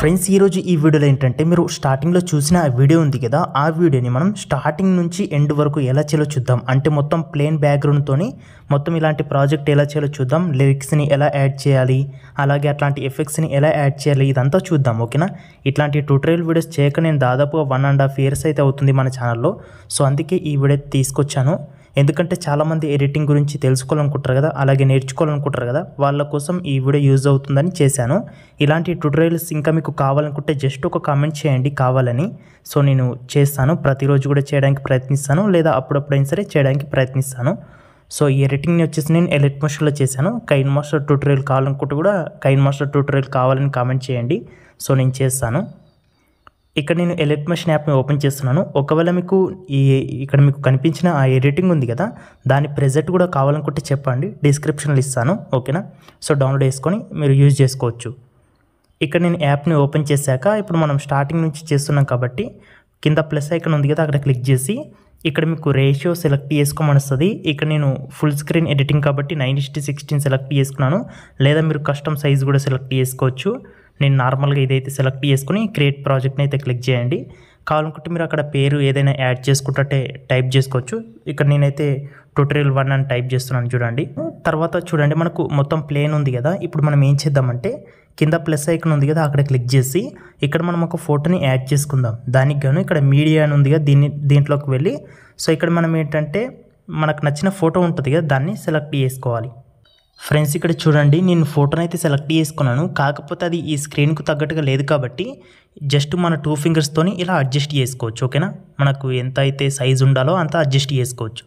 Friends ఈరోజు ఈ వీడియోలో ఏంటంటే మీరు స్టార్టింగ్లో చూసిన ఆ వీడియో ఉంది కదా, ఆ వీడియోని మనం స్టార్టింగ్ నుంచి ఎండ్ వరకు ఎలా చేయాలో చూద్దాం. అంటే మొత్తం ప్లెయిన్ బ్యాక్గ్రౌండ్తోని మొత్తం ఇలాంటి ప్రాజెక్ట్ ఎలా చేయాలో చూద్దాం. లిరిక్స్ని ఎలా యాడ్ చేయాలి, అలాగే అట్లాంటి ఎఫెక్ట్స్ని ఎలా యాడ్ చేయాలి, ఇదంతా చూద్దాం. ఓకేనా? ఇట్లాంటి ట్యూటోరియల్ వీడియోస్ చేయక నేను దాదాపుగా 1.5 years అయితే అవుతుంది మన ఛానల్లో. సో అందుకే ఈ వీడియో తీసుకొచ్చాను. ఎందుకంటే చాలామంది ఎడిటింగ్ గురించి తెలుసుకోవాలనుకుంటారు కదా, అలాగే నేర్చుకోవాలనుకుంటారు కదా, వాళ్ళ కోసం ఈ వీడియో యూజ్ అవుతుందని చేశాను. ఇలాంటి ట్యూటోరియల్స్ ఇంకా మీకు కావాలనుకుంటే జస్ట్ ఒక కామెంట్ చేయండి కావాలని. సో నేను చేస్తాను, ప్రతిరోజు కూడా చేయడానికి ప్రయత్నిస్తాను, లేదా అప్పుడప్పుడైనా సరే చేయడానికి ప్రయత్నిస్తాను. సో ఈ ఎడిటింగ్ని వచ్చేసి నేను ఎలిట్ మోషన్లో చేశాను. కైన్ మాస్టర్ ట్యూటోరియల్ కావాలనుకుంటే కూడా కైన్ మాస్టర్ ట్యూటోరియల్ కావాలని కామెంట్ చేయండి. సో నేను చేస్తాను. ఇక్కడ నేను ఎలిట్ మోషన్ యాప్ని ఓపెన్ చేస్తున్నాను. ఒకవేళ మీకు ఇక్కడ మీకు కనిపించిన ఆ ఎడిటింగ్ ఉంది కదా, దాని ప్రెజెంట్ కూడా కావాలనుకుంటే చెప్పండి, డిస్క్రిప్షన్లో ఇస్తాను. ఓకేనా? సో డౌన్లోడ్ చేసుకొని మీరు యూజ్ చేసుకోవచ్చు. ఇక్కడ నేను యాప్ని ఓపెన్ చేశాక ఇప్పుడు మనం స్టార్టింగ్ నుంచి చేస్తున్నాం కాబట్టి కింద ప్లస్ ఐకాన్ ఉంది కదా, అక్కడ క్లిక్ చేసి ఇక్కడ మీకు రేషియో సెలెక్ట్ చేసుకోమని వస్తుంది. ఇక్కడ నేను ఫుల్ స్క్రీన్ ఎడిటింగ్ కాబట్టి 9:16 సెలెక్ట్ చేసుకున్నాను, లేదా మీరు కస్టమ్ సైజ్ కూడా సెలెక్ట్ చేసుకోవచ్చు. నేను నార్మల్గా ఇదైతే సెలెక్ట్ చేసుకుని క్రియేట్ ప్రాజెక్ట్ని అయితే క్లిక్ చేయండి. కావాలనుకుంటే మీరు అక్కడ పేరు ఏదైనా యాడ్ చేసుకుంటే టైప్ చేసుకోవచ్చు. ఇక్కడ నేనైతే ట్యూటోరియల్ 1 అని టైప్ చేస్తున్నాను చూడండి. తర్వాత చూడండి మనకు మొత్తం ప్లేన్ ఉంది కదా, ఇప్పుడు మనం ఏం చేద్దామంటే కింద ప్లస్ ఐకాన్ ఉంది కదా, అక్కడ క్లిక్ చేసి ఇక్కడ మనం ఒక ఫోటోని యాడ్ చేసుకుందాం. దానికి గాను ఇక్కడ మీడియా అని ఉంది కదా, దీంట్లోకి వెళ్ళి సో ఇక్కడ మనం ఏంటంటే మనకు నచ్చిన ఫోటో ఉంటుంది కదా, దాన్ని సెలెక్ట్ చేసుకోవాలి. ఫ్రెండ్స్ ఇక్కడ చూడండి, నేను ఫోటోని అయితే సెలెక్ట్ చేసుకున్నాను, కాకపోతే అది ఈ స్క్రీన్కు తగ్గట్టుగా లేదు కాబట్టి జస్ట్ మన 2 ఫింగర్స్తోని ఇలా అడ్జస్ట్ చేసుకోవచ్చు. ఓకేనా? మనకు ఎంత అయితే సైజు ఉండాలో అంత అడ్జస్ట్ చేసుకోవచ్చు.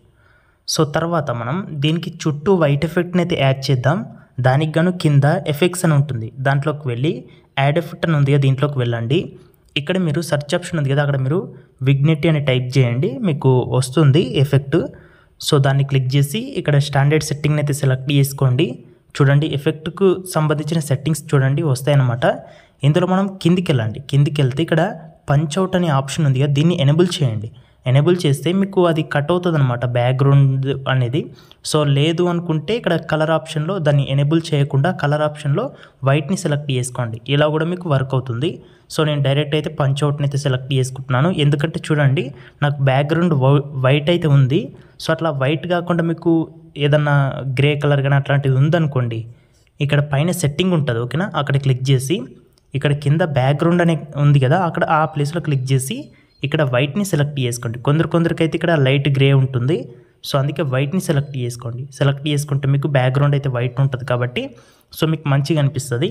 సో తర్వాత మనం దీనికి చుట్టూ వైట్ ఎఫెక్ట్ని అయితే యాడ్ చేద్దాం. దానికి గాను కింద ఎఫెక్ట్స్ అని ఉంటుంది, దాంట్లోకి వెళ్ళి యాడ్ ఎఫెక్ట్ అని ఉంది కదా, దీంట్లోకి వెళ్ళండి. ఇక్కడ మీరు సెర్చ్ ఆప్షన్ ఉంది కదా, అక్కడ మీరు విగ్నిటీ అని టైప్ చేయండి, మీకు వస్తుంది ఎఫెక్ట్. సో దాన్ని క్లిక్ చేసి ఇక్కడ స్టాండర్డ్ సెట్టింగ్ని అయితే సెలెక్ట్ చేసుకోండి. చూడండి ఎఫెక్ట్కు సంబంధించిన సెట్టింగ్స్ చూడండి వస్తాయన్నమాట. ఇందులో మనం కిందికి వెళ్ళండి. కిందికి వెళ్తే ఇక్కడ పంచ్ అవుట్ అనే ఆప్షన్ ఉంది కదా, దీన్ని ఎనేబుల్ చేయండి. ఎనేబుల్ చేస్తే మీకు అది కట్ అవుతుంది అనమాట బ్యాక్గ్రౌండ్ అనేది. సో లేదు అనుకుంటే ఇక్కడ కలర్ ఆప్షన్లో దాన్ని ఎనేబుల్ చేయకుండా కలర్ ఆప్షన్లో వైట్ని సెలెక్ట్ చేసుకోండి, ఇలా కూడా మీకు వర్క్ అవుతుంది. సో నేను డైరెక్ట్ అయితే పంచ్ అవుట్ని అయితే సెలెక్ట్ చేసుకుంటున్నాను, ఎందుకంటే చూడండి నాకు బ్యాక్గ్రౌండ్ వైట్ అయితే ఉంది. సో అట్లా వైట్ కాకుండా మీకు ఏదన్నా గ్రే కలర్ కానీ అట్లాంటిది ఉందనుకోండి, ఇక్కడ పైన సెట్టింగ్ ఉంటుంది. ఓకేనా? అక్కడ క్లిక్ చేసి ఇక్కడ కింద బ్యాక్గ్రౌండ్ అనే ఉంది కదా, అక్కడ ఆ ప్లేస్లో క్లిక్ చేసి ఇక్కడ వైట్ని సెలెక్ట్ చేసుకోండి. కొందరికైతే ఇక్కడ లైట్ గ్రే ఉంటుంది, సో అందుకే వైట్ని సెలెక్ట్ చేసుకోండి. సెలెక్ట్ చేసుకుంటే మీకు బ్యాక్గ్రౌండ్ అయితే వైట్ ఉంటుంది కాబట్టి సో మీకు మంచిగా అనిపిస్తుంది.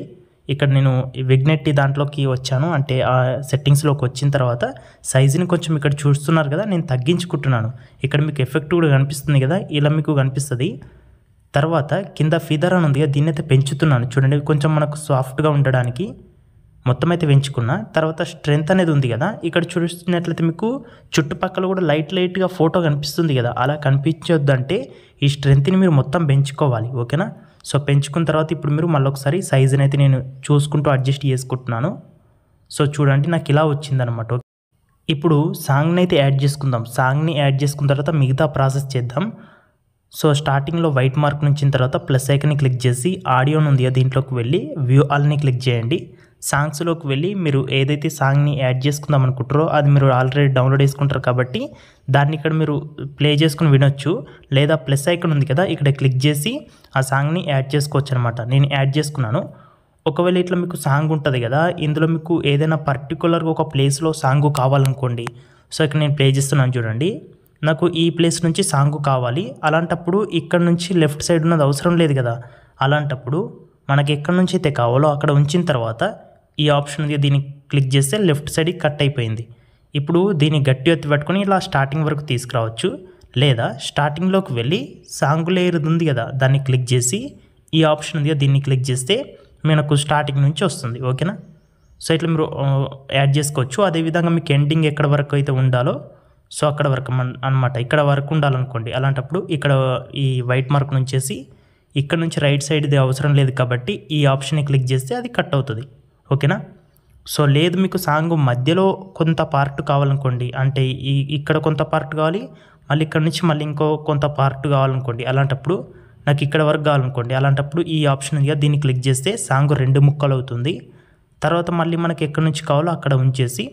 ఇక్కడ నేను విగ్నెట్టి దాంట్లోకి వచ్చాను, అంటే ఆ సెట్టింగ్స్లోకి వచ్చిన తర్వాత సైజుని కొంచెం ఇక్కడ చూస్తున్నారు కదా, నేను తగ్గించుకుంటున్నాను. ఇక్కడ మీకు ఎఫెక్ట్ కూడా కనిపిస్తుంది కదా, ఇలా మీకు కనిపిస్తుంది. తర్వాత కింద ఫీదర్ అని ఉంది కదా, దీన్ని అయితే పెంచుతున్నాను చూడండి, కొంచెం మనకు సాఫ్ట్గా ఉండడానికి మొత్తం అయితే పెంచుకున్నా. తర్వాత స్ట్రెంత్ అనేది ఉంది కదా, ఇక్కడ చూస్తున్నట్లయితే మీకు చుట్టుపక్కల కూడా లైట్గా ఫోటో కనిపిస్తుంది కదా, అలా కనిపించొద్దంటే ఈ స్ట్రెంత్ని మీరు మొత్తం పెంచుకోవాలి. ఓకేనా? సో పెంచుకున్న తర్వాత ఇప్పుడు మీరు మళ్ళీ ఒకసారి సైజుని అయితే నేను చూసుకుంటూ అడ్జస్ట్ చేసుకుంటున్నాను. సో చూడండి నాకు ఇలా వచ్చిందనమాట. ఇప్పుడు సాంగ్ని అయితే యాడ్ చేసుకుందాం. సాంగ్ని యాడ్ చేసుకున్న తర్వాత మిగతా ప్రాసెస్ చేద్దాం. సో స్టార్టింగ్లో వైట్ మార్క్ నుంచి తర్వాత ప్లస్ ఐకాన్ని క్లిక్ చేసి ఆడియోని ఉంది దీంట్లోకి వెళ్ళి వ్యూ ఆల్ని క్లిక్ చేయండి. సాంగ్స్లోకి వెళ్ళి మీరు ఏదైతే సాంగ్ని యాడ్ చేసుకుందాం అనుకుంటారో అది మీరు ఆల్రెడీ డౌన్లోడ్ చేసుకుంటారు కాబట్టి దాన్ని ఇక్కడ మీరు ప్లే చేసుకుని వినొచ్చు, లేదా ప్లస్ ఐకాన్ ఉంది కదా, ఇక్కడ క్లిక్ చేసి ఆ సాంగ్ని యాడ్ చేసుకోవచ్చు అనమాట. నేను యాడ్ చేసుకున్నాను. ఒకవేళ ఇట్లా మీకు సాంగ్ ఉంటుంది కదా, ఇందులో మీకు ఏదైనా పర్టికులర్గా ఒక ప్లేస్లో సాంగ్ కావాలనుకోండి, సో ఇక్కడ నేను ప్లే చేస్తున్నాను చూడండి, నాకు ఈ ప్లేస్ నుంచి సాంగ్ కావాలి. అలాంటప్పుడు ఇక్కడ నుంచి లెఫ్ట్ సైడ్ ఉన్నది అవసరం లేదు కదా, అలాంటప్పుడు మనకి ఎక్కడి నుంచి అయితే కావాలో అక్కడ ఉంచిన తర్వాత ఈ ఆప్షన్ దీన్ని క్లిక్ చేస్తే లెఫ్ట్ సైడ్కి కట్ అయిపోయింది. ఇప్పుడు దీన్ని గట్టి ఎత్తి పట్టుకొని ఇలా స్టార్టింగ్ వరకు తీసుకురావచ్చు, లేదా స్టార్టింగ్లోకి వెళ్ళి సాంగ్ లేయర్ ఉంది కదా, దాన్ని క్లిక్ చేసి ఈ ఆప్షన్ ఉంది దీన్ని క్లిక్ చేస్తే మనకు స్టార్టింగ్ నుంచి వస్తుంది. ఓకేనా? సో ఇట్లా మీరు యాడ్ చేసుకోవచ్చు. అదేవిధంగా మీకు ఎండింగ్ ఎక్కడ వరకు అయితే ఉండాలో సో అక్కడ వరకు అనమాట, ఇక్కడ వరకు ఉండాలనుకోండి, అలాంటప్పుడు ఇక్కడ ఈ వైట్ మార్క్ నుంచేసి ఇక్కడ నుంచి రైట్ సైడ్ది అవసరం లేదు కాబట్టి ఈ ఆప్షన్ని క్లిక్ చేస్తే అది కట్ అవుతుంది. ఓకేనా? సో లేదు మీకు సాంగ్ మధ్యలో కొంత పార్ట్ కావాలనుకోండి, అంటే ఇక్కడ కొంత పార్ట్ కావాలి, మళ్ళీ ఇక్కడ నుంచి మళ్ళీ ఇంకో కొంత పార్ట్ కావాలనుకోండి, అలాంటప్పుడు నాకు ఇక్కడ వరకు కావాలనుకోండి, అలాంటప్పుడు ఈ ఆప్షన్ ఉంది కదా, దీన్ని క్లిక్ చేస్తే సాంగ్ 2 ముక్కలు అవుతుంది. తర్వాత మళ్ళీ మనకి ఎక్కడి నుంచి కావాలో అక్కడ ఉంచేసి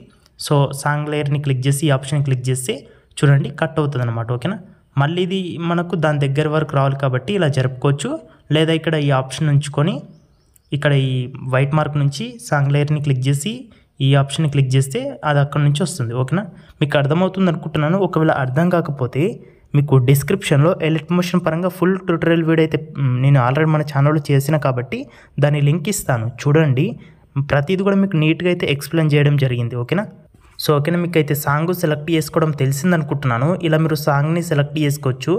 సో సాంగ్ లేయర్ని క్లిక్ చేసి ఈ ఆప్షన్ క్లిక్ చేస్తే చూడండి కట్ అవుతుంది అనమాట. ఓకేనా, మళ్ళీ ఇది మనకు దాని దగ్గర వరకు రావాలి కాబట్టి ఇలా జరుపుకోవచ్చు. లేదా ఇక్కడ ఈ ఆప్షన్ ఉంచుకొని ఇక్కడ ఈ వైట్ మార్క్ నుంచి సాంగ్ లేయర్ని క్లిక్ చేసి ఈ ఆప్షన్ని క్లిక్ చేస్తే అది అక్కడ నుంచి వస్తుంది. ఓకేనా, మీకు అర్థమవుతుంది అనుకుంటున్నాను. ఒకవేళ అర్థం కాకపోతే మీకు డిస్క్రిప్షన్లో ఎలిట్ మోషన్ పరంగా ఫుల్ ట్యూటోరియల్ వీడియో అయితే నేను ఆల్రెడీ మన ఛానల్లో చేసిన కాబట్టి దాని లింక్ ఇస్తాను, చూడండి. ప్రతిదీ కూడా మీకు నీట్గా అయితే ఎక్స్ప్లెయిన్ చేయడం జరిగింది. ఓకేనా, సో ఓకేనా, మీకు అయితే సాంగ్ సెలెక్ట్ చేసుకోవడం తెలిసింది అనుకుంటున్నాను. ఇలా మీరు సాంగ్ని సెలెక్ట్ చేసుకోవచ్చు.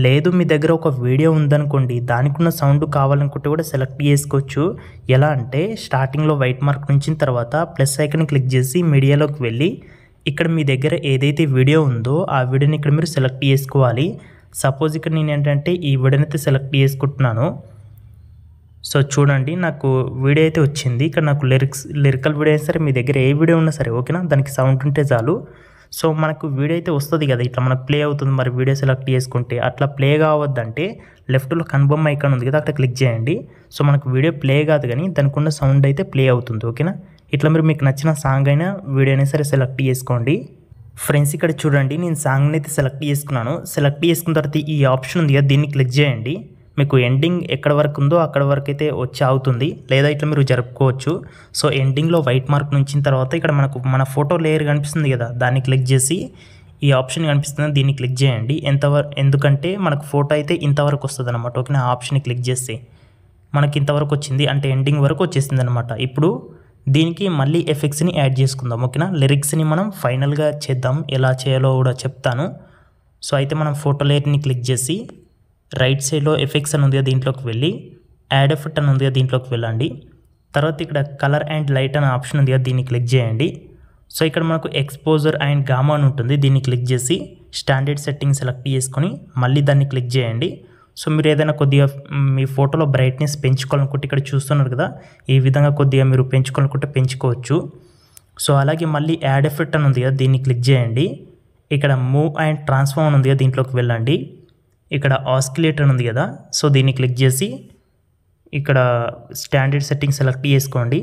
లేదు మీ దగ్గర ఒక వీడియో ఉందనుకోండి, దానికి ఉన్న సౌండ్ కావాలనుకుంటే కూడా సెలెక్ట్ చేసుకోవచ్చు. ఎలా అంటే స్టార్టింగ్లో వైట్ మార్క్ నుంచి తర్వాత ప్లస్ ఐకాన్ క్లిక్ చేసి మీడియాలోకి వెళ్ళి ఇక్కడ మీ దగ్గర ఏదైతే వీడియో ఉందో ఆ వీడియోని ఇక్కడ మీరు సెలెక్ట్ చేసుకోవాలి. సపోజ్ ఇక్కడ నేను ఏంటంటే ఈ వీడియోని అయితే సెలెక్ట్ చేసుకుంటున్నాను. సో చూడండి నాకు వీడియో అయితే వచ్చింది. ఇక్కడ నాకు లిరికల్ వీడియో అయినా సరే మీ దగ్గర ఏ వీడియో ఉన్నా సరే ఓకేనా, దానికి సౌండ్ ఉంటే చాలు. సో మనకు వీడియో అయితే వస్తుంది కదా, ఇట్లా మనకు ప్లే అవుతుంది. మరి వీడియో సెలెక్ట్ చేసుకుంటే అట్లా ప్లే కావద్దంటే లెఫ్ట్లో కన్బొమ్మ ఐకాన్ ఉంది కదా, అక్కడ క్లిక్ చేయండి. సో మనకు వీడియో ప్లే కాదు కానీ దానికి ఉన్న సౌండ్ అయితే ప్లే అవుతుంది. ఓకేనా, ఇట్లా మీరు మీకు నచ్చిన సాంగ్ అయినా వీడియో అయినా సరే సెలెక్ట్ చేసుకోండి. ఫ్రెండ్స్ ఇక్కడ చూడండి నేను సాంగ్ని అయితే సెలెక్ట్ చేసుకున్నాను. సెలెక్ట్ చేసుకున్న తర్వాత ఈ ఆప్షన్ ఉంది కదా, దీన్ని క్లిక్ చేయండి. మీకు ఎండింగ్ ఎక్కడ వరకు ఉందో అక్కడ వరకు అయితే వచ్చి అవుతుంది. లేదా ఇట్లా మీరు జరుపుకోవచ్చు. సో ఎండింగ్లో వైట్ మార్క్ నుంచిన తర్వాత ఇక్కడ మనకు మన ఫోటో లేయర్ కనిపిస్తుంది కదా, దాన్ని క్లిక్ చేసి ఈ ఆప్షన్ కనిపిస్తుంది, దీన్ని క్లిక్ చేయండి. ఎందుకంటే మనకు ఫోటో అయితే ఇంతవరకు వస్తుంది అనమాట. ఓకేనా, ఆ ఆప్షన్ని క్లిక్ చేస్తే మనకి ఇంతవరకు వచ్చింది అంటే ఎండింగ్ వరకు వచ్చేసింది అనమాట. ఇప్పుడు దీనికి మళ్ళీ ఎఫెక్ట్స్ని యాడ్ చేసుకుందాం. ఓకేనా, లిరిక్స్ని మనం ఫైనల్గా చేద్దాం, ఎలా చేయాలో కూడా చెప్తాను. సో అయితే మనం ఫోటో లేయర్ని క్లిక్ చేసి రైట్ సైడ్లో ఎఫెక్ట్స్ అని ఉంది, దీంట్లోకి వెళ్ళి యాడ్ ఎఫెక్ట్ అని ఉంది, దీంట్లోకి వెళ్ళండి. తర్వాత ఇక్కడ కలర్ అండ్ లైట్ అనే ఆప్షన్ ఉంది, దీన్ని క్లిక్ చేయండి. సో ఇక్కడ మనకు ఎక్స్పోజర్ అండ్ గామా అని ఉంటుంది, దీన్ని క్లిక్ చేసి స్టాండర్డ్ సెట్టింగ్ సెలెక్ట్ చేసుకొని మళ్ళీ దాన్ని క్లిక్ చేయండి. సో మీరు ఏదైనా కొద్దిగా మీ ఫోటోలో బ్రైట్నెస్ పెంచుకోవాలనుకుంటే ఇక్కడ చూస్తున్నారు కదా, ఈ విధంగా కొద్దిగా మీరు పెంచుకోవాలనుకుంటే పెంచుకోవచ్చు. సో అలాగే మళ్ళీ యాడ్ ఎఫెక్ట్ అని ఉంది కదా, దీన్ని క్లిక్ చేయండి. ఇక్కడ మూవ్ అండ్ ట్రాన్స్ఫార్మ్ అని ఉంది కదా, దీంట్లోకి వెళ్ళండి. ఇక్కడ ఆస్కిలేటర్ ఉంది కదా, సో దీన్ని క్లిక్ చేసి ఇక్కడ స్టాండర్డ్ సెట్టింగ్ సెలెక్ట్ చేసుకోండి.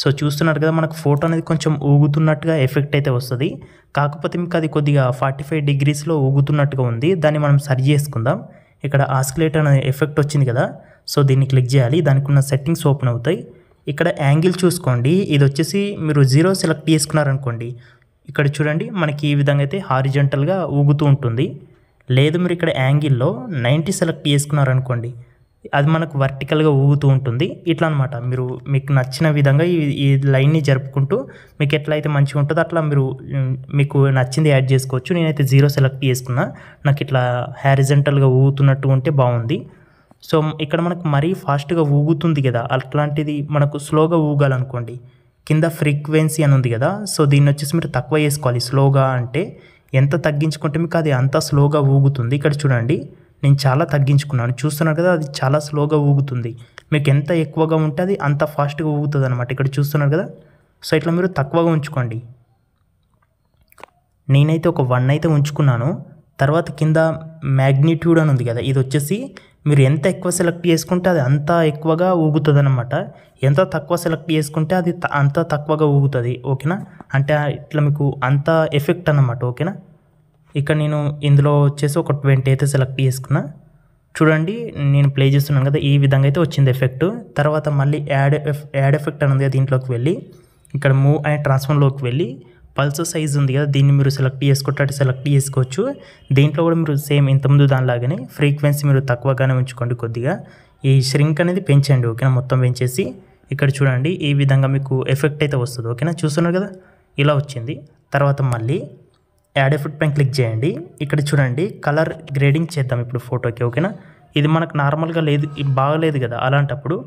సో చూస్తున్నారు కదా మనకు ఫోటో అనేది కొంచెం ఊగుతున్నట్టుగా ఎఫెక్ట్ అయితే వస్తుంది. కాకపోతే మీకు అది కొద్దిగా 45 డిగ్రీస్లో ఊగుతున్నట్టుగా ఉంది, దాన్ని మనం సరి చేసుకుందాం. ఇక్కడ ఆస్కిలేటర్ అనే ఎఫెక్ట్ వచ్చింది కదా, సో దీన్ని క్లిక్ చేయాలి. దానికి ఉన్న సెట్టింగ్స్ ఓపెన్ అవుతాయి. ఇక్కడ యాంగిల్ చూసుకోండి, ఇది వచ్చేసి మీరు 0 సెలెక్ట్ చేసుకున్నారనుకోండి, ఇక్కడ చూడండి మనకి ఈ విధంగా అయితే హారిజంటల్గా ఊగుతూ ఉంటుంది. లేదు మీరు ఇక్కడ యాంగిల్లో 90 సెలెక్ట్ చేసుకున్నారనుకోండి, అది మనకు వర్టికల్గా ఊగుతూ ఉంటుంది. ఇట్లా అనమాట, మీరు మీకు నచ్చిన విధంగా ఈ లైన్ని జరుపుకుంటూ మీకు ఎట్లయితే మంచిగా ఉంటుందో అట్లా మీరు మీకు నచ్చింది యాడ్ చేసుకోవచ్చు. నేనైతే 0 సెలెక్ట్ చేసుకున్నా, నాకు ఇట్లా హారిజంటల్గా ఊగుతున్నట్టు ఉంటే బాగుంది. సో ఇక్కడ మనకు మరీ ఫాస్ట్గా ఊగుతుంది కదా, అట్లాంటిది మనకు స్లోగా ఊగాలనుకోండి, కింద ఫ్రీక్వెన్సీ అని ఉంది కదా, సో దీన్ని వచ్చేసి మీరు తక్కువ చేసుకోవాలి. స్లోగా అంటే ఎంత తగ్గించుకుంటే మీకు అది అంత స్లోగా ఊగుతుంది. ఇక్కడ చూడండి నేను చాలా తగ్గించుకున్నాను, చూస్తున్నారు కదా అది చాలా స్లోగా ఊగుతుంది. మీకు ఎంత ఎక్కువగా ఉంటే అది అంత ఫాస్ట్గా ఊగుతుంది అనమాట. ఇక్కడ చూస్తున్నారు కదా, సో ఇట్లా మీరు తక్కువగా ఉంచుకోండి. నేనైతే ఒక 1 అయితే ఉంచుకున్నాను. తర్వాత కింద మ్యాగ్నిట్యూడ్ అని ఉంది కదా, ఇది వచ్చేసి మీరు ఎంత ఎక్కువ సెలెక్ట్ చేసుకుంటే అది అంత ఎక్కువగా ఊగుతుంది అనమాట. ఎంత తక్కువ సెలెక్ట్ చేసుకుంటే అది అంత తక్కువగా ఊగుతుంది. ఓకేనా, అంటే ఇట్లా మీకు అంత ఎఫెక్ట్ అన్నమాట. ఓకేనా, ఇక్కడ నేను ఇందులో వచ్చేసి ఒక 20 అయితే సెలెక్ట్ చేసుకున్నా. చూడండి నేను ప్లే చేస్తున్నాను కదా, ఈ విధంగా అయితే వచ్చింది ఎఫెక్ట్. తర్వాత మళ్ళీ యాడ్ ఎఫెక్ట్ అని ఉంది, దీంట్లోకి వెళ్ళి ఇక్కడ మూవ్ అండ్ ట్రాన్స్ఫార్మ్లోకి వెళ్ళి పల్స్ సైజ్ ఉంది కదా, దీన్ని మీరు సెలెక్ట్ చేసుకుంటే సెలెక్ట్ చేసుకోవచ్చు. దీంట్లో కూడా మీరు సేమ్ ఇంతకుముందు దానిలాగానే ఫ్రీక్వెన్సీ మీరు తక్కువగానే ఉంచుకోండి. కొద్దిగా ఈ ష్రింక్ అనేది పెంచండి. ఓకేనా, మొత్తం పెంచేసి ఇక్కడ చూడండి ఈ విధంగా మీకు ఎఫెక్ట్ అయితే వస్తుంది. ఓకేనా, చూస్తున్నారు కదా ఇలా వచ్చింది. తర్వాత మళ్ళీ యాడ్ ఎఫెక్ట్ పైన క్లిక్ చేయండి. ఇక్కడ చూడండి కలర్ గ్రేడింగ్ చేద్దాం ఇప్పుడు ఫోటోకి. ఓకేనా, ఇది మనకు నార్మల్గా లేదు, బాగలేదు కదా, అలాంటప్పుడు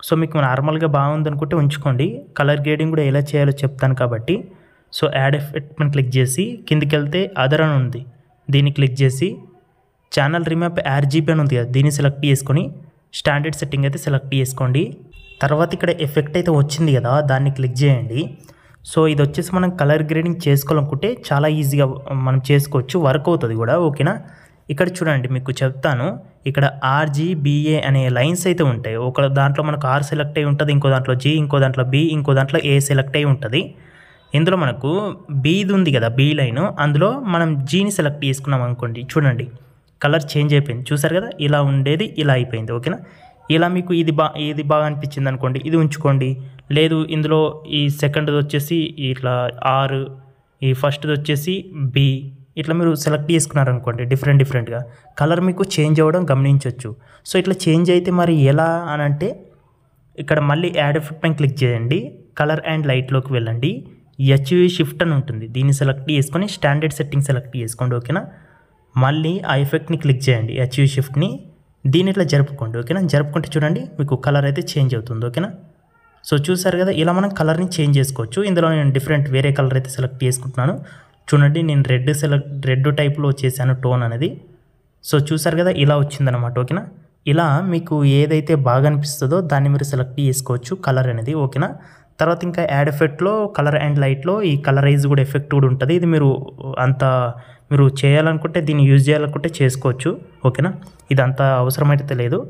సో మీకు నార్మల్గా బాగుంది అనుకుంటే ఉంచుకోండి. కలర్ గ్రేడింగ్ కూడా ఎలా చేయాలో చెప్తాను కాబట్టి. సో యాడ్ ఎఫెక్ట్ పైన క్లిక్ చేసి కిందికి వెళ్తే అదర్ అని ఉంది, దీన్ని క్లిక్ చేసి ఛానల్ రీమ్యాప్ RGB అని ఉంది కదా, దీన్ని సెలెక్ట్ చేసుకొని స్టాండర్డ్ సెట్టింగ్ అయితే సెలెక్ట్ చేసుకోండి. తర్వాత ఇక్కడ ఎఫెక్ట్ అయితే వచ్చింది కదా, దాన్ని క్లిక్ చేయండి. సో ఇది వచ్చేసి మనం కలర్ గ్రేడింగ్ చేసుకోవాలనుకుంటే చాలా ఈజీగా మనం చేసుకోవచ్చు, వర్క్ అవుతుంది కూడా. ఓకేనా, ఇక్కడ చూడండి మీకు చెప్తాను. ఇక్కడ RGBA అనే లైన్స్ అయితే ఉంటాయి. ఒక దాంట్లో మనకు R సెలెక్ట్ అయి ఉంటుంది, ఇంకో దాంట్లో G, ఇంకో దాంట్లో B, ఇంకో దాంట్లో A సెలెక్ట్ అయి ఉంటుంది. ఇందులో మనకు Bది ఉంది కదా, B లైన్, అందులో మనం Gని సెలెక్ట్ చేసుకున్నాం అనుకోండి. చూడండి కలర్ చేంజ్ అయిపోయింది, చూసారు కదా, ఇలా ఉండేది ఇలా అయిపోయింది. ఓకేనా, ఇలా మీకు ఇది బాగా అనిపించింది అనుకోండి, ఇది ఉంచుకోండి. లేదు ఇందులో ఈ సెకండ్ది వచ్చేసి ఇట్లా R, ఈ ఫస్ట్ది వచ్చేసి B, ఇట్లా మీరు సెలెక్ట్ చేసుకున్నారనుకోండి డిఫరెంట్గా కలర్ మీకు చేంజ్ అవ్వడం గమనించవచ్చు. సో ఇట్లా చేంజ్ అయితే మరి ఎలా అని అంటే, ఇక్కడ మళ్ళీ యాడ్ ఎఫెక్ట్ పైన క్లిక్ చేయండి, కలర్ అండ్ లైట్లోకి వెళ్ళండి, HV షిఫ్ట్ అని ఉంటుంది, దీన్ని సెలెక్ట్ చేసుకొని స్టాండర్డ్ సెట్టింగ్ సెలెక్ట్ చేసుకోండి. ఓకేనా, మళ్ళీ ఆ ఎఫెక్ట్ని క్లిక్ చేయండి, HV షిఫ్ట్ని, దీన్ని ఇట్లా జరుపుకోండి. ఓకేనా, జరుపుకుంటే చూడండి మీకు కలర్ అయితే చేంజ్ అవుతుంది. ఓకేనా, సో చూసారు కదా, ఇలా మనం కలర్ని చేంజ్ చేసుకోవచ్చు. ఇందులో నేను వేరే కలర్ అయితే సెలెక్ట్ చేసుకుంటున్నాను. చూడండి నేను రెడ్ టైప్లో చేశాను టోన్ అనేది. సో చూసారు కదా, ఇలా వచ్చిందనమాట. ఓకేనా, ఇలా మీకు ఏదైతే బాగా అనిపిస్తుందో దాన్ని మీరు సెలెక్ట్ చేసుకోవచ్చు కలర్ అనేది. ఓకేనా, తర్వాత ఇంకా యాడ్ ఎఫెక్ట్లో కలర్ అండ్ లైట్లో ఈ కలరైజ్ కూడా ఎఫెక్ట్ కూడా ఉంటుంది. ఇది మీరు చేయాలనుకుంటే, దీన్ని యూజ్ చేయాలనుకుంటే చేసుకోవచ్చు. ఓకేనా, ఇది అంత అవసరమైతే లేదు.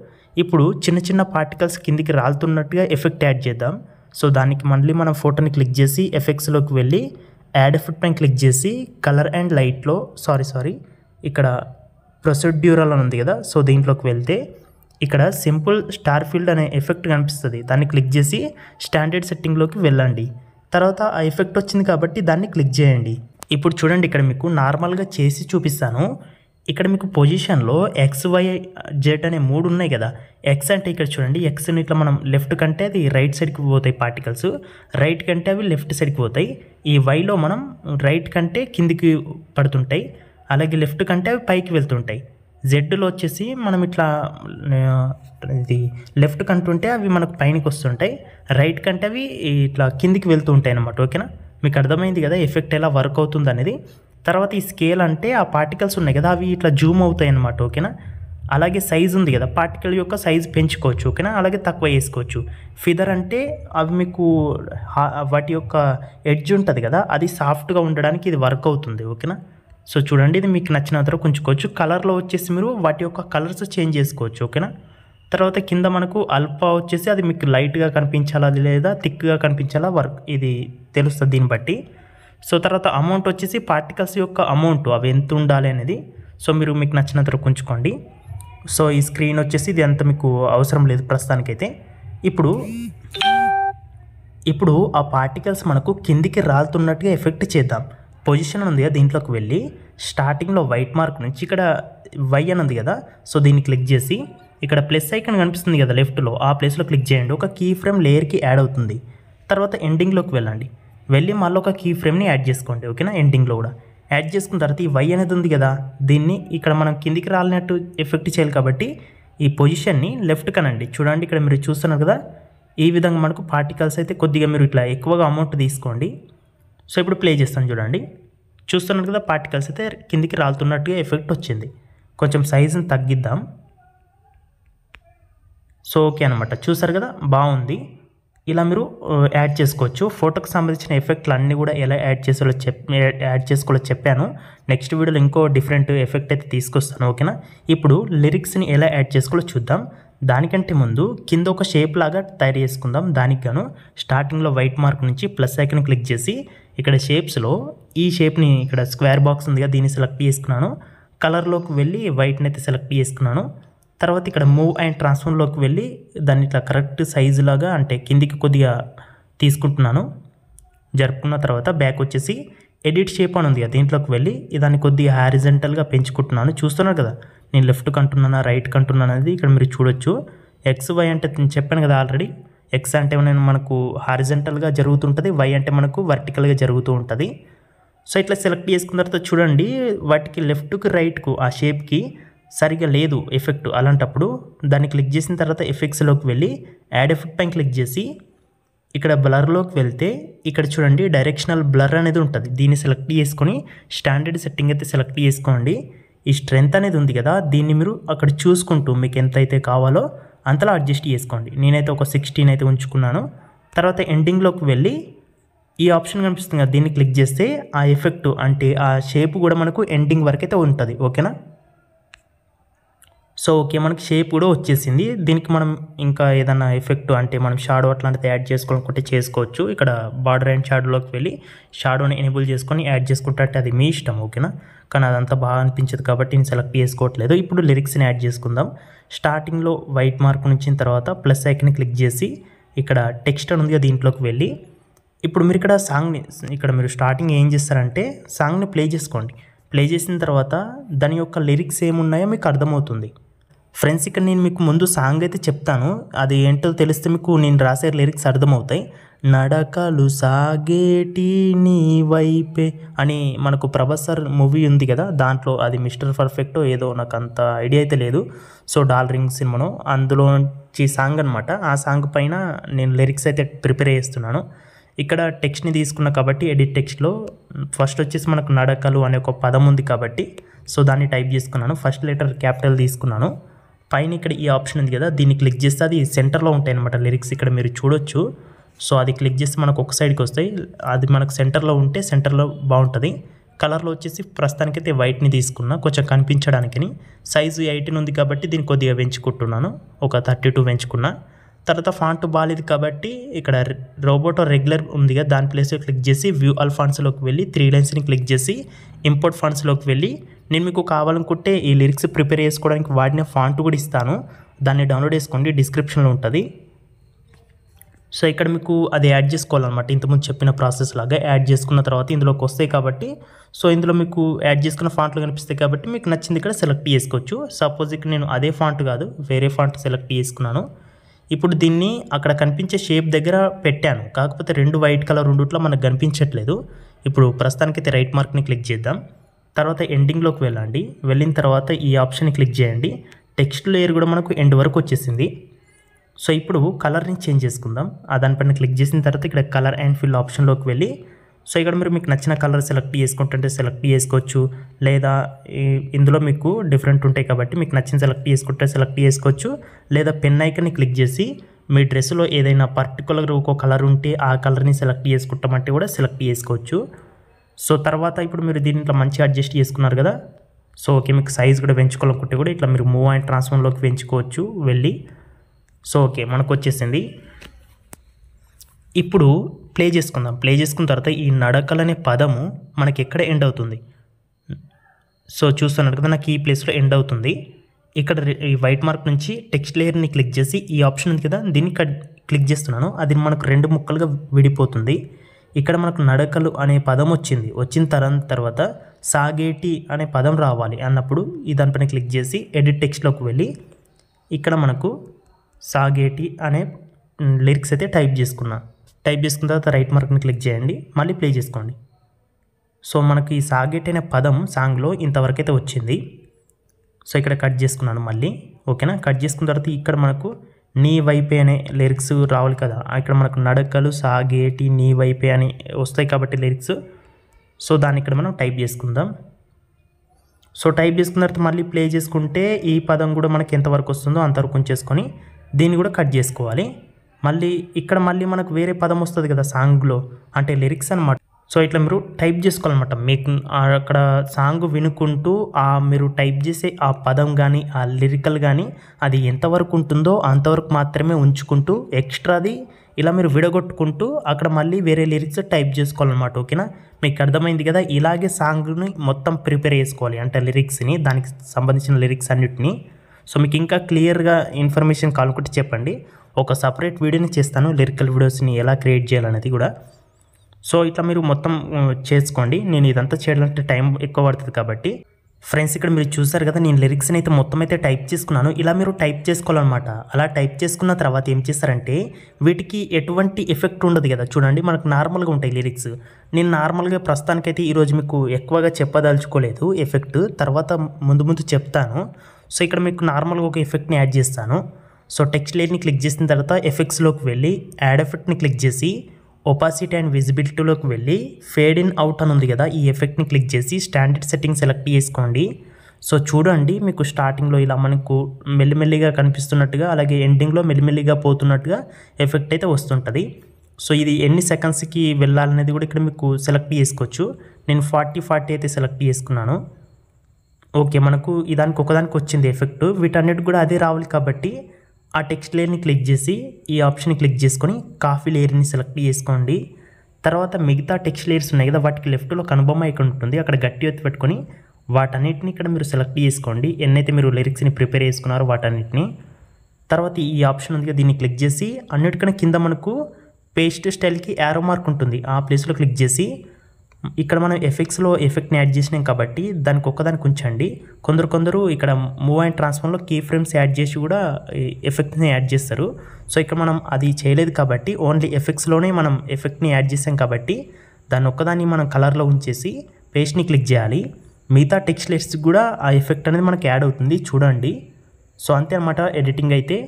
ఇప్పుడు చిన్న పార్టికల్స్ కిందికి రాలుతున్నట్టుగా ఎఫెక్ట్ యాడ్ చేద్దాం. సో దానికి మళ్ళీ మనం ఫోటోని క్లిక్ చేసి ఎఫెక్ట్స్లోకి వెళ్ళి యాడ్ ఎఫెక్ట్ పైన క్లిక్ చేసి కలర్ అండ్ లైట్లో ఇక్కడ ప్రొసీడ్యూరల్ అని ఉంది కదా, సో దీంట్లోకి వెళ్తే ఇక్కడ సింపుల్ స్టార్ ఫీల్డ్ అనే ఎఫెక్ట్ కనిపిస్తుంది, దాన్ని క్లిక్ చేసి స్టాండర్డ్ సెట్టింగ్లోకి వెళ్ళండి. తర్వాత ఆ ఎఫెక్ట్ వచ్చింది కాబట్టి దాన్ని క్లిక్ చేయండి. ఇప్పుడు చూడండి ఇక్కడ మీకు నార్మల్గా చేసి చూపిస్తాను. ఇక్కడ మీకు పొజిషన్లో XYZ అనే 3 ఉన్నాయి కదా. X అంటే ఇక్కడ చూడండి, Xని ఇట్లా మనం లెఫ్ట్ కంటే అది రైట్ సైడ్కి పోతాయి పార్టికల్స్, రైట్ కంటే అవి లెఫ్ట్ సైడ్కి పోతాయి. ఈ Yలో మనం రైట్ కంటే కిందికి పడుతుంటాయి, అలాగే లెఫ్ట్ కంటే అవి పైకి వెళ్తుంటాయి. జెడ్లో వచ్చేసి మనం ఇట్లా ఇది లెఫ్ట్ కంటుంటే అవి మనకు పైనకి వస్తుంటాయి, రైట్ కంటే అవి ఇట్లా కిందికి వెళ్తూ ఉంటాయి అన్నమాట. ఓకేనా, మీకు అర్థమైంది కదా ఎఫెక్ట్ ఎలా వర్క్ అవుతుంది అనేది. తర్వాత ఈ స్కేల్ అంటే ఆ పార్టికల్స్ ఉన్నాయి కదా, అవి ఇట్లా జూమ్ అవుతాయి అన్నమాట. ఓకేనా, అలాగే సైజ్ ఉంది కదా, పార్టికల్ యొక్క సైజ్ పెంచుకోవచ్చు. ఓకేనా, అలాగే తక్కువ వేసుకోవచ్చు. ఫిదర్ అంటే అవి మీకు వాటి యొక్క ఎడ్జ్ ఉంటుంది కదా, అది సాఫ్ట్గా ఉండడానికి ఇది వర్క్ అవుతుంది. ఓకేనా, సో చూడండి ఇది మీకు నచ్చినంత వరకు ఉంచుకోవచ్చు. కలర్లో వచ్చేసి మీరు వాటి యొక్క కలర్స్ చేంజ్ చేసుకోవచ్చు. ఓకేనా, తర్వాత కింద మనకు అల్పా వచ్చేసి అది మీకు లైట్గా కనిపించాలా లేదా థిక్గా కనిపించాలా ఇది తెలుస్తుంది దీన్ని బట్టి. సో తర్వాత అమౌంట్ వచ్చేసి పార్టికల్స్ యొక్క అమౌంట్ అవి ఎంత ఉండాలి అనేది, సో మీరు మీకు నచ్చినంత వరకు ఉంచుకోండి. సో ఈ స్క్రీన్ వచ్చేసి ఇది అంత మీకు అవసరం లేదు ప్రస్తుతానికైతే. ఇప్పుడు ఆ పార్టికల్స్ మనకు కిందికి రాలుతున్నట్టుగా ఎఫెక్ట్ చేద్దాం. పొజిషన్ ఉంది కదా, దీంట్లోకి వెళ్ళి స్టార్టింగ్లో వైట్ మార్క్ నుంచి ఇక్కడ Y అని ఉంది కదా, సో దీన్ని క్లిక్ చేసి ఇక్కడ ప్లస్ ఐకాన్ కనిపిస్తుంది కదా లెఫ్ట్లో, ఆ ప్లేస్లో క్లిక్ చేయండి. ఒక కీ ఫ్రేమ్ లేయర్కి యాడ్ అవుతుంది. తర్వాత ఎండింగ్లోకి వెళ్ళి మళ్ళీ ఒక కీ ఫ్రేమ్ని యాడ్ చేసుకోండి. ఓకేనా, ఎండింగ్లో కూడా యాడ్ చేసుకున్న తర్వాత ఈ Y అనేది ఉంది కదా, దీన్ని ఇక్కడ మనం కిందికి రాలినట్టు ఎఫెక్ట్ చేయాలి కాబట్టి ఈ పొజిషన్ని లెఫ్ట్ కనండి. చూడండి ఇక్కడ మీరు చూస్తున్నారు కదా, ఈ విధంగా మనకు పార్టికల్స్ అయితే కొద్దిగా మీరు ఇట్లా ఎక్కువగా అమౌంట్ తీసుకోండి. సో ఇప్పుడు ప్లే చేస్తాను చూడండి, చూస్తున్నారు కదా పార్టికల్స్ అయితే కిందికి రాలుతున్నట్టుగా ఎఫెక్ట్ వచ్చింది. కొంచెం సైజుని తగ్గిద్దాం. సో ఓకే అనమాట, చూసారు కదా బాగుంది. ఇలా మీరు యాడ్ చేసుకోవచ్చు. ఫోటోకి సంబంధించిన ఎఫెక్ట్లు అన్నీ కూడా ఎలా యాడ్ చేసుకోవాలో చెప్పాను. నెక్స్ట్ వీడియోలో ఇంకో డిఫరెంట్ ఎఫెక్ట్ అయితే తీసుకొస్తాను. ఓకేనా, ఇప్పుడు లిరిక్స్ని ఎలా యాడ్ చేసుకోవాలో చూద్దాం. దానికంటే ముందు కింద ఒక షేప్ లాగా తయారు చేసుకుందాం. దానికి గాను స్టార్టింగ్లో వైట్ మార్క్ నుంచి ప్లస్ ఐకాన్ క్లిక్ చేసి ఇక్కడ షేప్స్లో ఈ షేప్ని ఇక్కడ స్క్వేర్ బాక్స్ ఉంది కదా, దీన్ని సెలెక్ట్ చేసుకున్నాను. కలర్లోకి వెళ్ళి వైట్ని అయితే సెలెక్ట్ చేసుకున్నాను. తర్వాత ఇక్కడ మూవ్ అండ్ ట్రాన్స్ఫార్మ్లోకి వెళ్ళి దాన్ని ఇట్లా కరెక్ట్ సైజు లాగా అంటే కిందికి కొద్దిగా తీసుకుంటున్నాను. జరుపుకున్న తర్వాత బ్యాక్ వచ్చేసి ఎడిట్ షేప్ అని ఉంది కదా, దీంట్లోకి వెళ్ళి దాన్ని కొద్దిగా హారిజెంటల్గా పెంచుకుంటున్నాను. చూస్తున్నారు కదా నేను లెఫ్ట్ కంటున్నానా రైట్ కంటున్నాను అనేది ఇక్కడ మీరు చూడొచ్చు. XY అంటే చెప్పాను కదా ఆల్రెడీ, X అంటే మనకు హారిజెంటల్గా జరుగుతుంటుంది, Y అంటే మనకు వర్టికల్గా జరుగుతూ ఉంటుంది. సో ఇట్లా సెలెక్ట్ చేసుకున్న తర్వాత చూడండి వాటికి లెఫ్ట్కి రైట్కు ఆ షేప్కి సరిగా లేదు ఎఫెక్ట్. అలాంటప్పుడు దాన్ని క్లిక్ చేసిన తర్వాత ఎఫెక్ట్స్లోకి వెళ్ళి యాడ్ ఎఫెక్ట్ పైన క్లిక్ చేసి ఇక్కడ బ్లర్లోకి వెళ్తే ఇక్కడ చూడండి డైరెక్షనల్ బ్లర్ అనేది ఉంటుంది, దీన్ని సెలెక్ట్ చేసుకొని స్టాండర్డ్ సెట్టింగ్ అయితే సెలెక్ట్ చేసుకోండి. ఈ స్ట్రెంత్ అనేది ఉంది కదా, దీన్ని మీరు అక్కడ చూసుకుంటూ మీకు ఎంత అయితే కావాలో అంతలా అడ్జస్ట్ చేసుకోండి. నేనైతే ఒక 16 అయితే ఉంచుకున్నాను. తర్వాత ఎండింగ్లోకి వెళ్ళి ఈ ఆప్షన్ కనిపిస్తుంది కదా, దీన్ని క్లిక్ చేస్తే ఆ ఎఫెక్ట్ అంటే ఆ షేప్ కూడా మనకు ఎండింగ్ వరకు అయితే ఉంటుంది. ఓకేనా, సో ఓకే, మనకి షేప్ కూడా వచ్చేసింది. దీనికి మనం ఇంకా ఏదైనా ఎఫెక్ట్ అంటే మనం షాడో అట్లాంటిది యాడ్ చేసుకోవాలనుకుంటే చేసుకోవచ్చు. ఇక్కడ బార్డర్ అండ్ షాడోలోకి వెళ్ళి షాడోని ఎనేబుల్ చేసుకొని యాడ్ చేసుకుంటే అది మీ ఇష్టం, ఓకేనా. కానీ అదంతా బాగా అనిపించదు కాబట్టి నేను సెలెక్ట్ చేసుకోవట్లేదు. ఇప్పుడు లిరిక్స్ని యాడ్ చేసుకుందాం. స్టార్టింగ్లో వైట్ మార్క్ ఉంచిన తర్వాత ప్లస్ ఐకన్ని క్లిక్ చేసి ఇక్కడ టెక్స్ట్ అని ఉంది కదా, దీంట్లోకి వెళ్ళి ఇప్పుడు మీరు ఇక్కడ సాంగ్ని ఇక్కడ మీరు స్టార్టింగ్ ఏం చేస్తారంటే సాంగ్ని ప్లే చేసుకోండి. ప్లే చేసిన తర్వాత దాని యొక్క లిరిక్స్ ఏమున్నాయో మీకు అర్థమవుతుంది. ఫ్రెండ్స్, ఇక్కడ నేను మీకు ముందు సాంగ్ అయితే చెప్తాను, అది ఏంటో తెలిస్తే మీకు నేను రాసే లిరిక్స్ అర్థమవుతాయి. నడకలు సాగేటి నీ వైపే అని మనకు ప్రభాస్ సార్ మూవీ ఉంది కదా, దాంట్లో అది మిస్టర్ పర్ఫెక్ట్ ఏదో నాకు అంత ఐడియా అయితే లేదు. సో డాల్ రింగ్ సినిమాను అందులోంచి సాంగ్ అనమాట. ఆ సాంగ్ పైన నేను లిరిక్స్ అయితే ప్రిపేర్ చేస్తున్నాను. ఇక్కడ టెక్స్ట్ని తీసుకున్నా కాబట్టి ఎడిట్ టెక్స్ట్లో ఫస్ట్ వచ్చేసి మనకు నడకలు అనే ఒక పదం ఉంది కాబట్టి సో దాన్ని టైప్ చేసుకున్నాను. ఫస్ట్ లెటర్ క్యాపిటల్ తీసుకున్నాను. పైన ఇక్కడ ఈ ఆప్షన్ ఉంది కదా, దీన్ని క్లిక్ చేస్తే అది సెంటర్లో ఉంటాయి అనమాట లిరిక్స్, ఇక్కడ మీరు చూడొచ్చు. సో అది క్లిక్ చేస్తే మనకు ఒక సైడ్కి వస్తాయి. అది మనకు సెంటర్లో ఉంటే సెంటర్లో బాగుంటుంది. కలర్లో వచ్చేసి ప్రస్తుతానికైతే వైట్ని తీసుకున్నా కొంచెం కనిపించడానికని. సైజు 18 ఉంది కాబట్టి దీన్ని కొద్దిగా పెంచుకుంటున్నాను, ఒక 32 పెంచుకున్నా. తర్వాత ఫాంట్ బాగాలేదు కాబట్టి ఇక్కడ రోబోటో రెగ్యులర్ ఉంది కదా, దాని ప్లేస్లో క్లిక్ చేసి వ్యూ ఆల్ ఫాంట్స్లోకి వెళ్ళి 3 లైన్స్ని క్లిక్ చేసి ఇంపోర్ట్ ఫాంట్స్లోకి వెళ్ళి నేను మీకు కావాలనుకుంటే ఈ లిరిక్స్ ప్రిపేర్ చేసుకోవడానికి వాడిన ఫాంట్ కూడా ఇస్తాను, దాన్ని డౌన్లోడ్ చేసుకోండి, డిస్క్రిప్షన్లో ఉంటుంది. సో ఇక్కడ మీకు అది యాడ్ చేసుకోవాలన్నమాట, ఇంతకుముందు చెప్పిన ప్రాసెస్ లాగా యాడ్ చేసుకున్న తర్వాత ఇందులోకి వస్తాయి కాబట్టి సో ఇందులో మీకు యాడ్ చేసుకున్న ఫాంట్లు కనిపిస్తాయి కాబట్టి మీకు నచ్చింది ఇక్కడ సెలెక్ట్ చేసుకోవచ్చు. సపోజ్ ఇక్కడ నేను అదే ఫాంట్ కాదు వేరే ఫాంట్ సెలెక్ట్ చేసుకున్నాను. ఇప్పుడు దీన్ని అక్కడ కనిపించే షేప్ దగ్గర పెట్టాను, కాకపోతే 2 వైట్ కలర్ ఉండుట్లో మనకు కనిపించట్లేదు. ఇప్పుడు ప్రస్తుతానికైతే రైట్ మార్క్ని క్లిక్ చేద్దాం. తర్వాత ఎండింగ్లోకి వెళ్ళండి. వెళ్ళిన తర్వాత ఈ ఆప్షన్ని క్లిక్ చేయండి. టెక్స్ట్ లేయర్ కూడా మనకు ఎండ్ వరకు వచ్చేసింది. సో ఇప్పుడు కలర్ని చేంజ్ చేసుకుందాం. దానిపైన క్లిక్ చేసిన తర్వాత ఇక్కడ కలర్ అండ్ ఫిల్ ఆప్షన్లోకి వెళ్ళి సో ఇక్కడ మీరు మీకు నచ్చిన కలర్ సెలెక్ట్ చేసుకుంటుంటే సెలెక్ట్ చేసుకోవచ్చు, లేదా ఇందులో మీకు డిఫరెంట్ ఉంటాయి కాబట్టి మీకు నచ్చిన సెలెక్ట్ చేసుకుంటే సెలెక్ట్ చేసుకోవచ్చు, లేదా పెన్ ఐకన్ని క్లిక్ చేసి మీ డ్రెస్సులో ఏదైనా పర్టికులర్ ఒక కలర్ ఉంటే ఆ కలర్ని సెలెక్ట్ చేసుకుంటామంటే కూడా సెలెక్ట్ చేసుకోవచ్చు. సో తర్వాత ఇప్పుడు మీరు దీంట్లో మంచిగా అడ్జస్ట్ చేసుకున్నారు కదా, సో ఓకే, మీకు సైజ్ కూడా పెంచుకోవాలనుకుంటే కూడా ఇట్లా మీరు మూవ్ అండ్ ట్రాన్స్ఫార్మ్లోకి పెంచుకోవచ్చు వెళ్ళి. సో ఓకే, మనకు వచ్చేసింది. ఇప్పుడు ప్లే చేసుకుందాం. ప్లే చేసుకున్న తర్వాత ఈ నడకలనే పదము మనకి ఎక్కడ ఎండ్ అవుతుంది, సో చూస్తున్నారు కదా నాకు ఈ ప్లేస్లో ఎండ్ అవుతుంది. ఇక్కడ ఈ వైట్ మార్క్ నుంచి టెక్స్ట్ లేయర్ని క్లిక్ చేసి ఈ ఆప్షన్ ఉంది కదా, దీన్ని క్లిక్ చేస్తున్నాను. అది మనకు 2 ముక్కలుగా విడిపోతుంది. ఇక్కడ మనకు నడకలు అనే పదం వచ్చిన తర్వాత సాగేటి అనే పదం రావాలి అన్నప్పుడు ఈ దానిపైన క్లిక్ చేసి ఎడిట్ టెక్స్ట్లోకి వెళ్ళి ఇక్కడ మనకు సాగేటి అనే లిరిక్స్ అయితే టైప్ చేసుకున్న తర్వాత రైట్ మార్క్ని క్లిక్ చేయండి, మళ్ళీ ప్లే చేసుకోండి. సో మనకి ఈ సాగేటి అనే పదం సాంగ్లో ఇంతవరకు అయితే వచ్చింది. సో ఇక్కడ కట్ చేసుకున్నాను మళ్ళీ, ఓకేనా. కట్ చేసుకున్న తర్వాత ఇక్కడ మనకు నీ వైపే అనే లిరిక్స్ రావాలి కదా, ఇక్కడ మనకు నడకలు సాగేటి నీ వైపే అని వస్తాయి కాబట్టి లిరిక్స్. సో దాన్ని ఇక్కడ మనం టైప్ చేసుకుందాం. సో టైప్ చేసుకున్న తర్వాత మళ్ళీ ప్లే చేసుకుంటే ఈ పదం కూడా మనకి ఎంతవరకు వస్తుందో అంతవరకు ఉంచేసుకొని దీన్ని కూడా కట్ చేసుకోవాలి. మళ్ళీ ఇక్కడ మళ్ళీ మనకు వేరే పదం వస్తుంది కదా సాంగ్లో, అంటే లిరిక్స్ అనమాట. సో ఇట్లా మీరు టైప్ చేసుకోవాలన్నమాట. మీకు అక్కడ సాంగ్ వినుకుంటూ మీరు టైప్ చేసే ఆ పదం కానీ ఆ లిరికల్ కానీ అది ఎంతవరకు ఉంటుందో అంతవరకు మాత్రమే ఉంచుకుంటూ ఎక్స్ట్రాది ఇలా మీరు విడగొట్టుకుంటూ అక్కడ మళ్ళీ వేరే లిరిక్స్ టైప్ చేసుకోవాలన్నమాట, ఓకేనా. మీకు అర్థమైంది కదా, ఇలాగే సాంగ్ని మొత్తం ప్రిపేర్ చేసుకోవాలి, అంటే లిరిక్స్ని దానికి సంబంధించిన లిరిక్స్ అన్నిటినీ. సో మీకు ఇంకా క్లియర్గా ఇన్ఫర్మేషన్ కావాలనుకుంటే చెప్పండి, ఒక సపరేట్ వీడియోని చేస్తాను లిరికల్ వీడియోస్ని ఎలా క్రియేట్ చేయాలనేది కూడా. సో ఇట్లా మీరు మొత్తం చేసుకోండి. నేను ఇదంతా చేయాలంటే టైం ఎక్కువ పడుతుంది కాబట్టి. ఫ్రెండ్స్, ఇక్కడ మీరు చూసారు కదా, నేను లిరిక్స్ని అయితే మొత్తం అయితే టైప్ చేసుకున్నాను. ఇలా మీరు టైప్ చేసుకోవాలన్నమాట. అలా టైప్ చేసుకున్న తర్వాత ఏం చేస్తారంటే వీటికి ఎటువంటి ఎఫెక్ట్ ఉండదు కదా, చూడండి మనకు నార్మల్గా ఉంటాయి లిరిక్స్. నేను నార్మల్గా ప్రస్తుతానికైతే ఈరోజు మీకు ఎక్కువగా చెప్పదలుచుకోలేదు ఎఫెక్ట్, తర్వాత ముందు చెప్తాను. సో ఇక్కడ మీకు నార్మల్గా ఒక ఎఫెక్ట్ని యాడ్ చేస్తాను. సో టెక్స్ట్ లేయర్ని క్లిక్ చేసిన తర్వాత ఎఫెక్ట్స్లోకి వెళ్ళి యాడ్ ఎఫెక్ట్ని క్లిక్ చేసి ఒపాసిటీ అండ్ విజిబిలిటీలోకి వెళ్ళి ఫేడ్ ఇన్ అవుట్ అని ఉంది కదా, ఈ ఎఫెక్ట్ని క్లిక్ చేసి స్టాండర్డ్ సెట్టింగ్ సెలెక్ట్ చేసుకోండి. సో చూడండి మీకు స్టార్టింగ్లో ఇలా మనకు మెల్లిమెల్లిగా కనిపిస్తున్నట్టుగా, అలాగే ఎండింగ్లో మెల్లిమెల్లిగా పోతున్నట్టుగా ఎఫెక్ట్ అయితే వస్తుంటుంది. సో ఇది ఎన్ని సెకండ్స్కి వెళ్ళాలనేది కూడా ఇక్కడ మీకు సెలెక్ట్ చేసుకోవచ్చు. నేను 40 అయితే సెలెక్ట్ చేసుకున్నాను. ఓకే, మనకు దానికి ఒకదానికి వచ్చింది ఎఫెక్ట్. వీటన్నిటి కూడా అదే రావాలి కాబట్టి ఆ టెక్స్ట్ లేయర్ని క్లిక్ చేసి ఈ ఆప్షన్ని క్లిక్ చేసుకొని కాఫీ లేయర్ని సెలెక్ట్ చేసుకోండి. తర్వాత మిగతా టెక్స్ట్ లేయర్స్ ఉన్నాయి కదా, వాటికి లెఫ్ట్లో కనుబొమ్మ ఇక్కడ ఉంటుంది, అక్కడ గట్టి ఎత్తి పెట్టుకొని వాటన్నిటిని ఇక్కడ మీరు సెలెక్ట్ చేసుకోండి. ఎన్నైతే మీరు లిరిక్స్ని ప్రిపేర్ చేసుకున్నారో వాటన్నిటిని. తర్వాత ఈ ఆప్షన్ ఉంది కదా, దీన్ని క్లిక్ చేసి అన్నిటికన్నా కింద మనకు పేస్ట్ స్టైల్కి యారో మార్క్ ఉంటుంది, ఆ ప్లేస్లో క్లిక్ చేసి ఇక్కడ మనం ఎఫెక్ట్స్లో ఎఫెక్ట్ని యాడ్ చేసినాం కాబట్టి దానికి ఒక్కదానికి ఉంచండి. కొందరు ఇక్కడ మూవ్ అండ్ ట్రాన్స్ఫార్మ్లో కీ ఫ్రేమ్స్ యాడ్ చేసి కూడా ఎఫెక్ట్ని యాడ్ చేస్తారు. సో ఇక్కడ మనం అది చేయలేదు కాబట్టి ఓన్లీ ఎఫెక్ట్స్లోనే మనం ఎఫెక్ట్ని యాడ్ చేసాం కాబట్టి దాన్ని ఒక్కదాన్ని మనం కలర్లో ఉంచేసి పేస్ట్ని క్లిక్ చేయాలి. మిగతా టెక్స్ట్ లేయర్స్ కూడా ఆ ఎఫెక్ట్ అనేది మనకి యాడ్ అవుతుంది చూడండి. సో అంతే అన్నమాట ఎడిటింగ్ అయితే.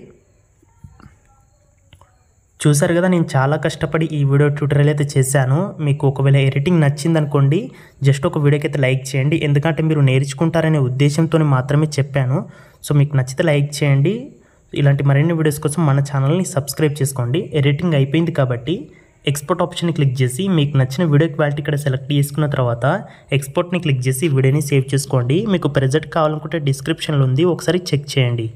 చూసారు కదా, నేను చాలా కష్టపడి ఈ వీడియో ట్యూటోరియల్ అయితే చేశాను. మీకు ఒకవేళ ఎడిటింగ్ నచ్చిందనుకోండి, జస్ట్ ఒక వీడియోకి అయితే లైక్ చేయండి, ఎందుకంటే మీరు నేర్చుకుంటారనే ఉద్దేశంతో మాత్రమే చెప్పాను. సో మీకు నచ్చితే లైక్ చేయండి. ఇలాంటి మరిన్ని వీడియోస్ కోసం మన ఛానల్ని సబ్స్క్రైబ్ చేసుకోండి. ఎడిటింగ్ అయిపోయింది కాబట్టి ఎక్స్పోర్ట్ ఆప్షన్ని క్లిక్ చేసి మీకు నచ్చిన వీడియో క్వాలిటీ ఇక్కడ సెలెక్ట్ చేసుకున్న తర్వాత ఎక్స్పోర్ట్ని క్లిక్ చేసి వీడియోని సేవ్ చేసుకోండి. మీకు ప్రెజెంట్ కావాలనుకుంటే డిస్క్రిప్షన్లో ఉంది, ఒకసారి చెక్ చేయండి.